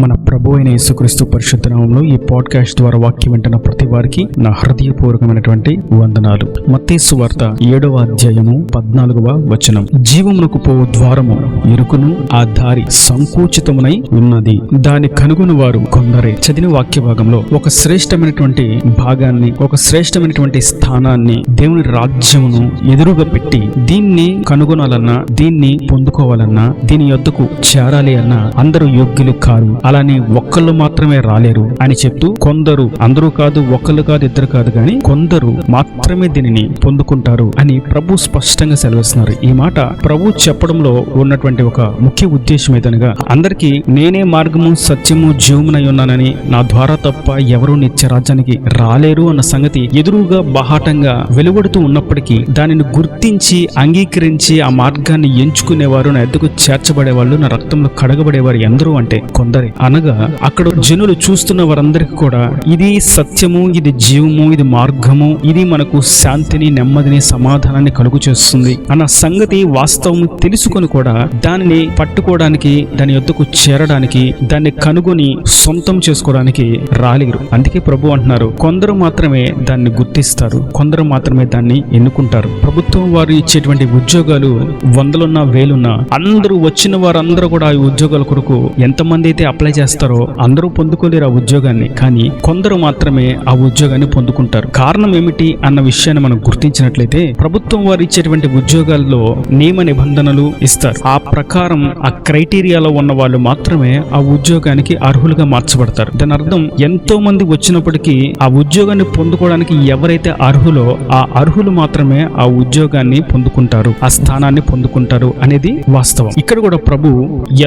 మన ప్రభు అయిన యేసుక్రీస్తు పరిశుద్ధ నామములో ఈ పాడ్కాస్ట్ ద్వారా వాక్యం వింటున్న ప్రతి వారికి నా హృదయపూర్వకమైనటువంటి వందనాలు. మత్తయి సువార్త 7వ అధ్యాయము 14వ వచనం. జీవమునకు పో ద్వారము ఇరుకును, ఆ దారి సంకోచితమునై ఉన్నది, దాని కనుగొని వారు కొందరే. చదివిన వాక్య భాగంలో ఒక శ్రేష్టమైనటువంటి భాగాన్ని, ఒక శ్రేష్టమైనటువంటి స్థానాన్ని, దేవుని రాజ్యమును ఎదురుగా పెట్టి దీన్ని కనుగొనాలన్నా, దీన్ని పొందుకోవాలన్నా, దీని యొద్దకు చేరాలి అన్నా అందరూ యోగ్యులు కారు, అలానే ఒక్కళ్ళు మాత్రమే రాలేరు అని చెప్తూ కొందరు, అందరూ కాదు, ఒక్కళ్ళు కాదు, ఇద్దరు కాదు, కానీ కొందరు మాత్రమే దీనిని పొందుకుంటారు అని ప్రభు స్పష్టంగా సెలవిస్తున్నారు. ఈ మాట ప్రభు చెప్పడంలో ఉన్నటువంటి ఒక ముఖ్య ఉద్దేశం ఏదనగా, అందరికీ నేనే మార్గము సత్యము జీవమునై ఉన్నానని, నా ద్వారా తప్ప ఎవరూ నిత్య రాజ్యానికి రాలేరు అన్న సంగతి ఎదురుగా బాహాటంగా వెలువడుతూ ఉన్నప్పటికీ దానిని గుర్తించి అంగీకరించి ఆ మార్గాన్ని ఎంచుకునేవారు, నా ఎద్దుకు చేర్చబడేవాళ్ళు, నా రక్తంలో కడగబడేవారు ఎందరూ అంటే కొందరే. అనగా అక్కడ జనులు చూస్తున్న వారందరికీ కూడా ఇది సత్యము, ఇది జీవము, ఇది మార్గము, ఇది మనకు శాంతిని, నెమ్మదిని, సమాధానాన్ని కలుగు చేస్తుంది అన్న సంగతి వాస్తవము తెలుసుకొని కూడా దానిని పట్టుకోవడానికి, దాని యొద్దకు చేరడానికి, దాన్ని కనుగొని సొంతం చేసుకోవడానికి రాలేరు. అందుకే ప్రభు అంటున్నారు, కొందరు మాత్రమే దాన్ని గుర్తిస్తారు, కొందరు మాత్రమే దాన్ని ఎన్నుకుంటారు. ప్రభుత్వం వారు ఇచ్చేటువంటి ఉద్యోగాలు వందలున్నా వేలున్నా అందరూ వచ్చిన వారందరూ కూడా ఆ ఉద్యోగాల కొరకు ఎంతమంది అయితే అప్లై చేస్తారో అందరూ పొందుకోలేరు ఆ ఉద్యోగాన్ని, కానీ కొందరు మాత్రమే ఆ ఉద్యోగాన్ని పొందుకుంటారు. కారణం ఏమిటి అన్న విషయాన్ని మనం గుర్తించినట్లయితే, ప్రభుత్వం వారు ఇచ్చేటువంటి ఉద్యోగాల్లో నియమ నిబంధనలు ఇస్తారు. ఆ ప్రకారం ఆ క్రైటీరియాలో ఉన్న వాళ్ళు మాత్రమే ఆ ఉద్యోగానికి అర్హులుగా మార్చబడతారు. దాని అర్థం ఎంతో మంది వచ్చినప్పటికీ ఆ ఉద్యోగాన్ని పొందుకోవడానికి ఎవరైతే అర్హులో ఆ అర్హులు మాత్రమే ఆ ఉద్యోగాన్ని పొందుకుంటారు, ఆ స్థానాన్ని పొందుకుంటారు అనేది వాస్తవం. ఇక్కడ కూడా ప్రభు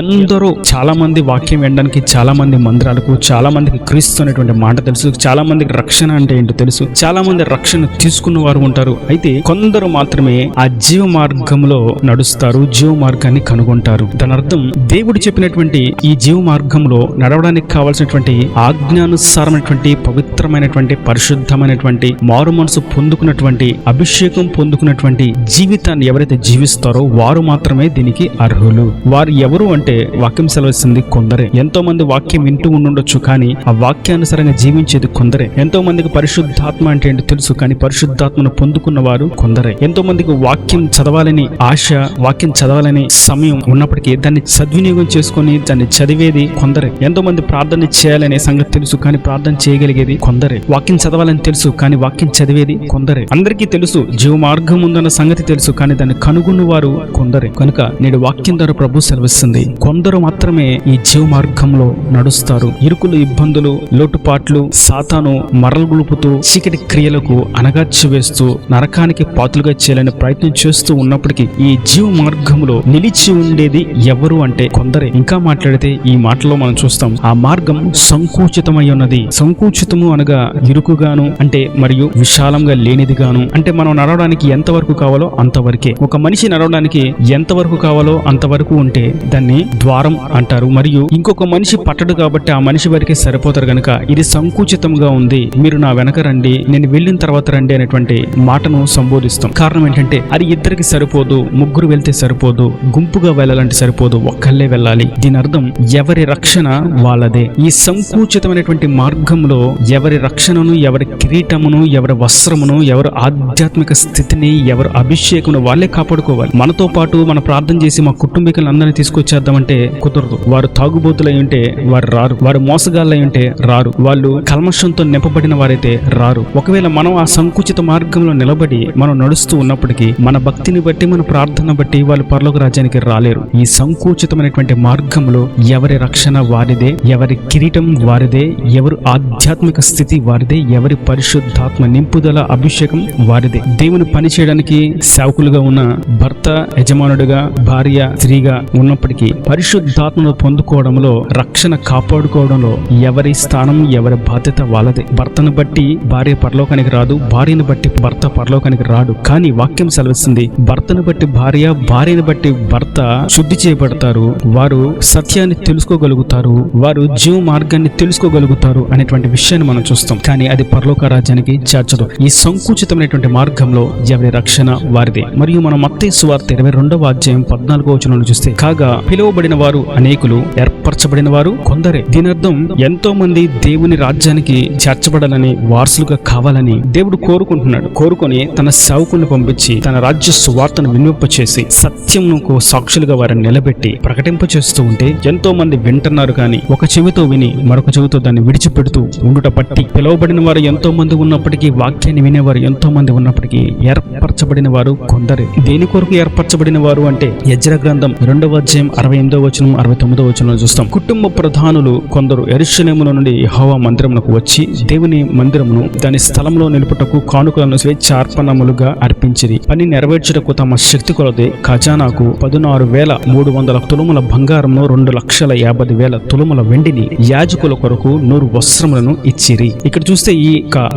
ఎందరో, చాలా మంది వాక్యం వినడానికి, చాలా మంది మందిరాలకు, చాలా మందికి క్రీస్తు అనేటువంటి మాట తెలుసు, చాలా మందికి రక్షణ అంటే ఏంటో తెలుసు, చాలా మంది రక్షణ తీసుకున్న వారు ఉంటారు. అయితే కొందరు మాత్రమే ఆ జీవ మార్గంలో నడుస్తారు, జీవ మార్గాన్ని కనుగొంటారు. దాని అర్థం దేవుడు చెప్పినటువంటి ఈ జీవ మార్గంలో నడవడానికి కావాల్సినటువంటి ఆజ్ఞానుసారమైనటువంటి, పవిత్రమైనటువంటి, పరిశుద్ధమైనటువంటి, మారు మనసు పొందుకున్నటువంటి, అభిషేకం పొందుకున్నటువంటి జీవితాన్ని ఎవరైతే జీవిస్తారో వారు మాత్రమే దీనికి అర్హులు. వారు ఎవరు అంటే వాక్యం సెలవిస్తుంది కొందరే. ఎంతో మంది వాక్యం వింటూ ఉండొచ్చు, కానీ ఆ వాక్యానుసారంగా జీవించేది కొందరే. ఎంతో మందికి పరిశుద్ధాత్మ అంటే ఏంటో తెలుసు, కానీ పరిశుద్ధాత్మను పొందుకున్న వారు కొందరే. ఎంతో మందికి వాక్యం చదవాలని ఆశ, వాక్యం చదవాలని సమయం ఉన్నప్పటికీ దాన్ని సద్వినియోగం చేసుకుని దాన్ని చదివేది కొందరే. ఎంతో మంది ప్రార్థన చేయాలనే సంగతి తెలుసు, కానీ ప్రార్థన చేయగలిగేది కొందరే. వాక్యం చదవాలని తెలుసు, కానీ వాక్యం చదివేది కొందరే. అందరికీ తెలుసు జీవ మార్గం ఉందన్న సంగతి తెలుసు, కానీ దాన్ని కనుగొన్న వారు కొందరే. కనుక నేడు వాక్యం ద్వారా ప్రభు సెలవిస్తుంది, కొందరు మాత్రమే ఈ జీవ మార్గంలో నడుస్తారు. ఇరుకులు, ఇబ్బందులు, లోటుపాట్లు, సాతాను మరలుగులుపుతూ చీకటి క్రియలకు అనగార్చి వేస్తూ నరకానికి పాతులుగా చేయాలని ప్రయత్నం చేస్తూ ఉన్నప్పటికీ ఈ జీవ మార్గంలో నిలిచి ఉండేది ఎవరు అంటే కొందరే. ఇంకా మాట్లాడితే ఈ మాటలో మనం చూస్తాం, ఆ మార్గం సంకుచితమై ఉన్నది. సంకుచితము అనగా ఇరుకుగాను అంటే, మరియు విశాలంగా లేనిదిగాను అంటే, మనం నడవడానికి ఎంతవరకు కావాలో అంతవరకే. ఒక మనిషి నడవడానికి ఎంతవరకు కావాలో అంతవరకు ఉంటే దాన్ని ద్వారం అంటారు. మరియు ఇంకొక మనిషి పట్టడు కాబట్టి ఆ మనిషి వరకే సరిపోతారు కనుక ఇది సంకుచితంగా ఉంది, మీరు నా వెనక రండి, నేను వెళ్ళిన తర్వాత రండి అనేటువంటి మాటను సంబోధిస్తాం. కారణం ఏంటంటే అది ఇద్దరికి సరిపోదు, ముగ్గురు వెళ్తే సరిపోదు, గుంపుగా వెళ్ళాలంటే సరిపోదు, ఒక్కళ్ళే వెళ్ళాలి. దీని అర్థం ఎవరి రక్షణ వాళ్ళదే. ఈ సంకుచితమైనటువంటి మార్గంలో ఎవరి రక్షణను, ఎవరి కిరీటమును, ఎవరి వస్త్రమును, ఎవరి ఆధ్యాత్మిక స్థితిని, ఎవరి అభిషేకమును వాళ్ళే కాపాడుకోవాలి. మనతో పాటు మన ప్రార్థన చేసి మా కుటుంబీకులందరినీ తీసుకొచ్చేద్దామంటే కుదరదు. వారు తాగుబోతులై ఉంటే వారు రారు, వారు మోసగాళ్ళై ఉంటే రారు, వాళ్ళు కల్మషంతో నింపబడిన వారైతే రారు. ఒకవేళ మనం ఆ సంకుచిత మార్గంలో నిలబడి మనం నడుస్తూ ఉన్నప్పటికీ మన భక్తిని బట్టి, మన ప్రార్థన బట్టి వాళ్ళు పరలోక రాజ్యానికి రాలేరు. ఈ సంకుచితమైనటువంటి మార్గంలో ఎవరి రక్షణ వారిదే, ఎవరి కిరీటం వారిదే, ఎవరి ఆధ్యాత్మిక స్థితి వారిదే, ఎవరి పరిశుద్ధాత్మ నింపుదల, అభిషేకం వారిదే. దేవుని పని చేయడానికి సేవకులుగా ఉన్న భర్త, యజమానుడిగా, భార్య, స్త్రీగా ఉన్నప్పటికీ పరిశుద్ధాత్మను పొందుకోవడంలో, రక్షణ కాపాడుకోవడంలో ఎవరి స్థానం, ఎవరి బాధ్యత వాళ్ళదే. భర్తను బట్టి భార్య పరలోకానికి రాదు, భార్యను బట్టి భర్త పరలోకానికి రాడు. కానీ వాక్యం సెలవిస్తుంది, భర్తను బట్టి భార్య, భార్యను బట్టి భర్త శుద్ధి చేయబడతారు, వారు సత్యాన్ని తెలుసుకోగలుగుతారు, వారు జీవ మార్గాన్ని తెలుసుకోగలుగుతారు అనేటువంటి విషయాన్ని మనం చూస్తాం. కానీ అది పరలోక రాజ్యానికి చేర్చదు. ఈ సంకుచితమైనటువంటి మార్గంలో ఎవరి రక్షణ వారిదే. మరియు మనం మత్తయి సువార్త 22వ అధ్యాయం 14వ వచనంలో చూస్తే, కాగా పిలువబడిన వారు అనేకులు, ఏర్పరచబడిన ఏర్పరచబడిన వారు కొందరే. దీని అర్థం ఎంతో మంది దేవుని రాజ్యానికి చేర్చబడాలని, వారసులుగా కావాలని దేవుడు కోరుకొని తన సేవకుని పంపించి తన రాజ్య సువార్తను వినిపింపచేసి సత్యమునకు సాక్షులుగా వారిని నిలబెట్టి ప్రకటింపచేస్తూ ఉంటే ఎంతో మంది వింటున్నారు. కానీ ఒక చెవితో విని మరొక చెవితో దాన్ని విడిచిపెడుతూ ఉండుట పట్టి పిలువబడిన వారు ఎంతో మంది ఉన్నప్పటికీ, వాక్యాన్ని వినేవారు ఎంతో మంది ఉన్నప్పటికీ ఏర్పరచబడిన వారు కొందరే. దేని కొరకు ఏర్పరచబడిన వారు అంటే యెజ్రా గ్రంథం 2వ అధ్యాయం 68వ వచనం 69వ వచనంలో చూస్తాం. కుటుంబ ప్రధానులు కొందరు యెరూషలేములో నుండి యెహోవా మందిరమునకు వచ్చి దేవుని మందిరమును దాని స్థలంలో నిలుపుటకు కానుకలను స్వేచ్ఛార్పణములుగా అర్పించిరి. పని నెరవేర్చుటకు తమ శక్తి కొలది ఖజానాకు 16,300 తులముల బంగారమును 2,50,000 తులముల వెండిని యాజకుల కొరకు 100 వస్త్రములను ఇచ్చిరి. ఇక్కడ చూస్తే ఈ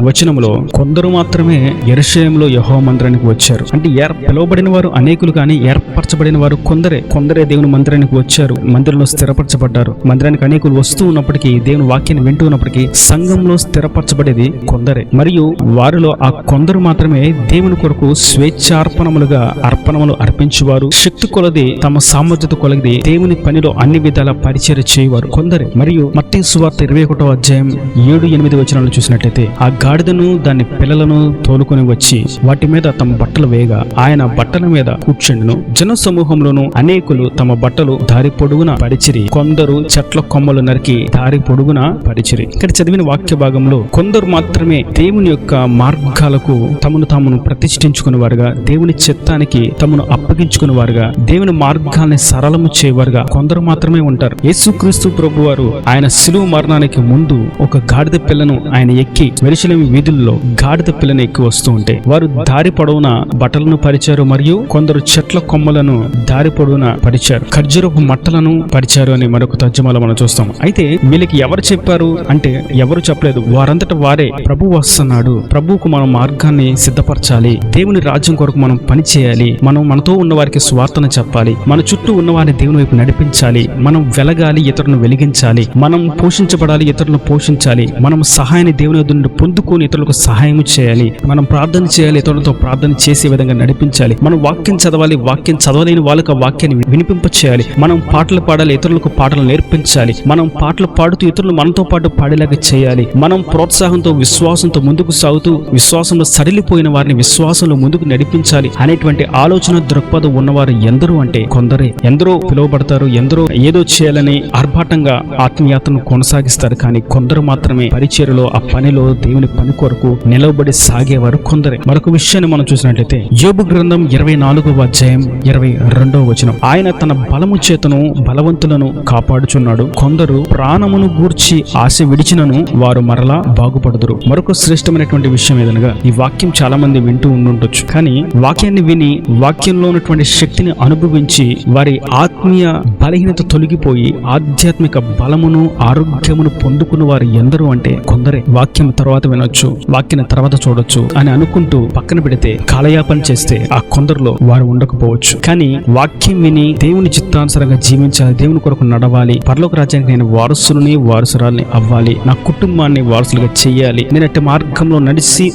వచనంలో కొందరు మాత్రమే యెరూషలేములో యెహోవా మందిరానికి వచ్చారు. అంటే పిలువబడిన వారు అనేకులు, కానీ ఏర్పరచబడిన వారు కొందరే దేవుని మందిరానికి వచ్చారు, మందిరంలో స్థిరపరచబడ్డారు. మందిరానికి అనేకులు వస్తూ ఉన్నప్పటికీ, దేవుని వాక్యాన్ని వింటూ ఉన్నప్పటికీ సంఘంలో స్థిరపరచబడేది కొందరే. మరియు వారిలో ఆ కొందరు మాత్రమే దేవుని కొరకు స్వేచ్ఛార్పణములుగా అర్పణములు అర్పించువారు, శక్తి కొలది తమ సామర్థ్యత కొలది దేవుని పనిలో అన్ని విధాల పరిచర్య చేయవారు కొందరే. మరియు మత్తయి సువార్త 21వ అధ్యాయం 7-8 వచనాలను చూసినట్లయితే, ఆ గాడిదను దాని పిల్లలను తోలుకొని వచ్చి వాటి మీద తమ బట్టలు వేయగా ఆయన బట్టల మీద కూర్చుండును. జన సమూహంలోను అనేకులు తమ బట్టలు దారి పొడుగున పరిచిరి, కొందరు చెట్ల కొమ్మలు నరికి దారి పొడుగున పరిచిరి. ఇక్కడ చదివిన వాక్య భాగంలో కొందరు మాత్రమే దేవుని యొక్క మార్గాలకు తమను ప్రతిష్ఠించుకుని వారుగా, దేవుని చిత్తానికి తమను అప్పగించుకుని వారుగా, దేవుని మార్గాల్ని సరళము చేయవారుగా కొందరు మాత్రమే ఉంటారు. యేసుక్రీస్తు ప్రభువారు ఆయన శిలువ మరణానికి ముందు ఒక గాడిద పిల్లను ఆయన ఎక్కి యెరూషలేము వీధుల్లో గాడిద పిల్లను ఎక్కి వస్తూ ఉంటే వారు దారి పొడవున బట్టలను పరిచారు, మరియు కొందరు చెట్ల కొమ్మలను దారి పొడవున పరిచారు, ఖర్జూరపు మట్టలను పరిచారు అని మరొక తర్జుమాలో మనం చూస్తాం. అయితే వీళ్ళకి ఎవరు చెప్పారు అంటే ఎవరు చెప్పలేదు, వారంతట వారే ప్రభు వస్తున్నాడు, ప్రభువుకు మన మార్గాన్ని సిద్ధపరచాలి, దేవుని రాజ్యం కొరకు మనం పని చేయాలి, మనతో ఉన్న వారికి స్వార్థన చెప్పాలి, మన చుట్టూ ఉన్న వారిని దేవుని వైపు నడిపించాలి, మనం వెలగాలి, ఇతరులను వెలిగించాలి, మనం పోషించబడాలి, ఇతరులను పోషించాలి, మనం సహాయాన్ని దేవుని యొద్ద నుండి పొందుకొని ఇతరులకు సహాయం చేయాలి, మనం ప్రార్థన చేయాలి, ఇతరులతో ప్రార్థన చేసే విధంగా నడిపించాలి, మనం వాక్యం చదవాలి, వాక్యం చదవలేని వాళ్ళకి ఆ వాక్యాన్ని వినిపింప చేయాలి, మనం పాటలు పాడాలి, ఇతరులకు పాటలు నేర్పించాలి, మనం పాటలు పాడుతూ ఇతరులు మనతో పాటు పాడేలాగా చేయాలి, మనం ప్రోత్సాహంతో విశ్వాసంతో ముందుకు సాగుతూ విశ్వాసంలో సడిలిపోయిన వారిని విశ్వాసంలో ముందుకు నడిపించాలి అనేటువంటి ఆలోచన దృక్పథం ఉన్నవారు ఎందరూ అంటే కొందరే. ఎందరో పిలువబడతారు, ఎందరో ఏదో చేయాలని ఆర్భాటంగా ఆత్మీయతను కొనసాగిస్తారు, కానీ కొందరు మాత్రమే పరిచర్యలో ఆ పనిలో దేవుని పని కొరకు నిలవబడి సాగేవారు కొందరే. మరొక విషయాన్ని మనం చూసినట్లయితే యోబు గ్రంథం 24వ అధ్యాయం 22వ వచనం, ఆయన తన బలము చేతను బలవంతులను కాపాడుచున్నాడు, కొందరు ప్రాణమును గూర్చి ఆశ విడిచినను వారు మరలా బాగుపడదురు. మరొక శ్రేష్టమైనటువంటి విషయం ఏదనగా, ఈ వాక్యం చాలా మంది వింటూ ఉండుండొచ్చు, కానీ వాక్యాన్ని విని వాక్యంలో ఉన్నటువంటి శక్తిని అనుభవించి వారి ఆత్మీయ బలహీనత తొలగిపోయి ఆధ్యాత్మిక బలమును ఆరోగ్యమును పొందుకున్న వారు ఎందరూ అంటే కొందరే. వాక్యం తర్వాత వినొచ్చు, వాక్యం తర్వాత చూడొచ్చు అని అనుకుంటూ పక్కన పెడితే కాలయాపన చేస్తే ఆ కొందరిలో వారు ఉండకపోవచ్చు. కానీ వాక్యం విని దేవుని చిత్తానుసారంగా జీవించాలి, దేవుని కొరకు నడవాలి, పరలోక రాజ్యానికి నేను వారసురాల్ని అవ్వాలి, నా కుటుంబాన్ని వారసులుగా చెయ్యాలి, నేను అట్టి మార్గంలో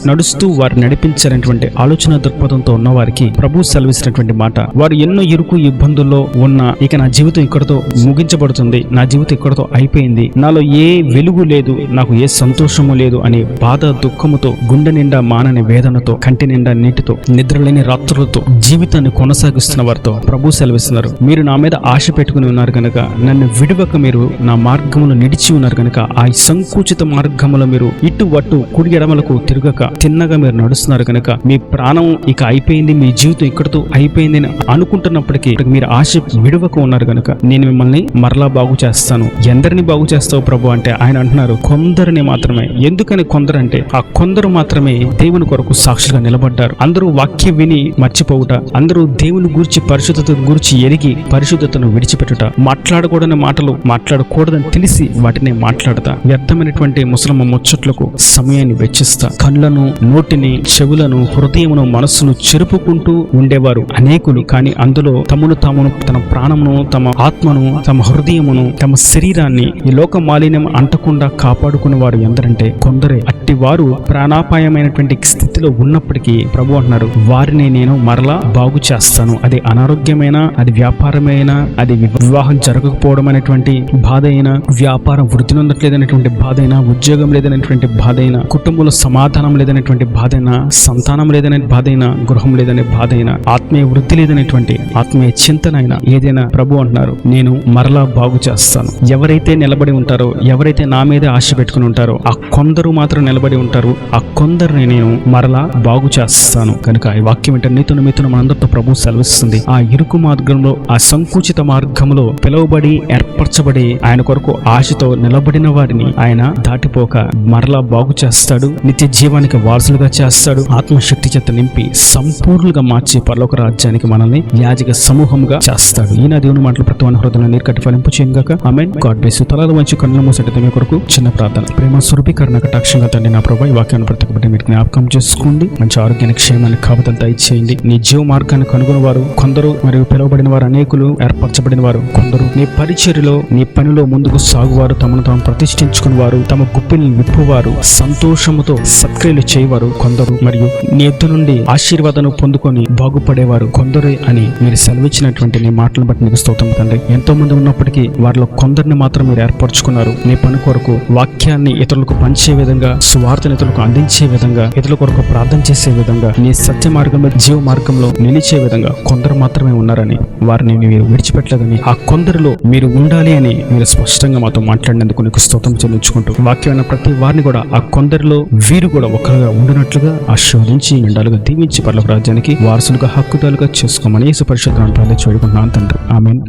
నడుస్తూ వారు నడిపించాలనేటువంటి ఆలోచన దృక్పథంతో ఉన్న వారికి ప్రభు సెలవిస్తున్నటువంటి మాట, వారు ఎన్నో ఇరుకు ఇబ్బందుల్లో ఉన్న ఇక నా జీవితం ఇక్కడతో ముగించబడుతుంది, నా జీవితం ఇక్కడతో అయిపోయింది, నాలో ఏ వెలుగు లేదు, నాకు ఏ సంతోషము లేదు అనే బాధ దుఃఖముతో, గుండె నిండా మానని వేదనతో, కంటి నిండా నీటితో, నిద్రలేని రాత్రులతో జీవితాన్ని కొనసాగిస్తున్న వారితో ప్రభు సెలవిస్తున్నారు, మీరు నా మీద ఆశ పెట్టుకుని ఉన్నారు కనుక, నన్ను విడువక మీరు నా మార్గములు నిడిచి ఉన్నారు కనుక, ఆ సంకుచిత మార్గములో మీరు ఇటు అటు కుడి ఎడమలకు తిరగక తిన్నగా మీరు నడుస్తున్నారు కనుక, మీ ప్రాణం ఇక అయిపోయింది, మీ జీవితం ఇక్కడతో అయిపోయింది అని అనుకుంటున్నప్పటికీ మీరు ఆశ విడువక ఉన్నారు కనుక నేను మిమ్మల్ని మరలా బాగు చేస్తాను. ఎందరిని బాగు చేస్తావు ప్రభు అంటే ఆయన అంటున్నారు కొందరిని మాత్రమే. ఎందుకని కొందరంటే ఆ కొందరు మాత్రమే దేవుని కొరకు సాక్షులుగా నిలబడ్డారు. అందరూ వాక్యం విని మర్చిపోవుట, అందరూ దేవుని గూర్చి పరిశుద్ధత గూర్చి ఎరిగి పరిశుద్ధతను విడిచిపెట్టుట, మాట్లాడకూడని మాటలు మాట్లాడకూడదని తెలిసి వాటిని మాట్లాడతా, వ్యర్థమైనటువంటి ముసలమ్మ ముచ్చట్లకు సమయాన్ని వెచ్చిస్తా, కళ్ళను, నోటిని, చెవులను, హృదయమును, మనస్సును చెరుపుకుంటూ ఉండేవారు అనేకులు. కానీ అందులో తమను తమ ప్రాణమును, తమ ఆత్మను, తమ హృదయమును, తమ శరీరాన్ని ఈ లోక మాలిన్యం అంటకుండా కాపాడుకున్న వారు ఎందరంటే కొందరే. అట్టి వారు ప్రాణాపాయమైనటువంటి స్థితిలో ఉన్నప్పటికీ ప్రభు అంటున్నారు, వారిని నేను మరలా బాగు చేస్తాను. అది అనారోగ్యమైనా, అది వ్యాపారమైనా, అది వివాహం జరగకపోవడం అనేటువంటి లేదనేటువంటి బాధ అయినా, వ్యాపారం వృద్ధి నొందట్లేదనేటువంటి బాధ అయినా, ఉద్యోగం లేదనేటువంటి బాధ అయినా, కుటుంబంలో సమాధానం లేదనేటువంటి బాధ అయినా, సంతానం లేదనే బాధ అయినా, గృహం లేదనే బాధ అయినా, ఆత్మీయ వృద్ధి లేదనేటువంటి ఆత్మీయ చింతన అయినా ఏదైనా ప్రభు అంటున్నారు, నేను మరలా బాగు చేస్తాను. ఎవరైతే నిలబడి ఉంటారో, ఎవరైతే నా మీదే ఆశ పెట్టుకుని ఉంటారో, ఆ కొందరు మాత్రం నిలబడి ఉంటారు. ఆ కొందరిని నేను మరలా బాగు చేస్తాను. కనుక ఈ వాక్యం ఏంటంటే మీతో మనందరితో ప్రభు సెలవిస్తుంది. ఆ ఇరుకు మార్గంలో, ఆ సంకుచిత మార్గంలో పిలువబడి ఏర్పరచబడి ఆయన కొరకు ఆశతో నిలబడిన వారిని ఆయన దాటిపోక మరలా బాగు చేస్తాడు. నిత్య జీవానికి వారసులుగా చేస్తాడు. ఆత్మశక్తి చేత నింపి సంపూర్ణంగా మార్చి పరలోక రాజ్యానికి మనల్ని యాజక సమూహంగా చేస్తాడు. ఈయన దేవుని మాటలు ప్రతి ఒక్క హృదయంలో నీరు కట్టి ఫలింపు చేయగాక. ఆమేన్. God bless you. తలలు వంచి కన్నులు మూసేట మీ కొరకు చిన్న ప్రార్థన. ప్రేమ స్వరూపీకరణ కటాక్షంగా తండ్రి నా ప్రభు ఈ వాక్యాన్ని ప్రతిబట్టి మీరు జ్ఞాపకం చేసుకోండి. మంచి ఆరోగ్యాన్ని, క్షేమాన్ని కాపుదలు దయచేయండి. నీ జీవ మార్గాన్ని కనుగొని వారు కొందరు, మరియు పిలువబడిన వారు అనేకులు, ఏర్పరచబడిన వారు కొందరు, నీ పరిచర్యలో, నీ పనిలో ముందుకు సాగువారు, తమను తాము ప్రతిష్ఠించుకుని వారు, తమ గుప్పిల్ని విప్పువారు, సంతోషముతో సత్క్రియలు చేయవారు కొందరు, మరియు నీ ఎద్దు నుండి ఆశీర్వాదం పొందుకొని బాగుపడేవారు కొందరు అని మీరు సెలవిచ్చినటువంటి నీ మాటలను బట్టి నీకు స్తోత్రం తండ్రి. ఎంతో మంది ఉన్నప్పటికీ వారిలో కొందరిని మాత్రం మీరు ఏర్పరచుకున్నారు. నీ పని కొరకు వాక్యాన్ని ఇతరులకు పంచే విధంగా, సువార్తను ఇతరులకు అందించే విధంగా, ఇతరుల కొరకు ప్రార్థన చేసే విధంగా, నీ సత్య మార్గంలో, జీవ మార్గంలో నిలిచే విధంగా కొందరు మాత్రమే ఉన్నారని, వారిని మీరు విడిచిపెట్టలేదని, ఆ కొందరిలో మీరు ఉండాలి అని మీరు స్పష్టంగా మాతో మాట్లాడినందుకు నీకు స్తోత్రం చెల్లించుకుంటూ, వాక్యమైన ప్రతి వారిని కూడా ఆ కొందరిలో వీరు కూడా ఒకరుగా ఉండినట్లుగా ఆశీర్వదించి నిండాలుగా దీవించి పరలోక రాజ్యానికి వారసులుగా, హక్కుదారులుగా చేసుకోమని యేసు పరిశుద్ధ నామములో వేడుకుంటున్నాను తండ్రి. ఆమేన్.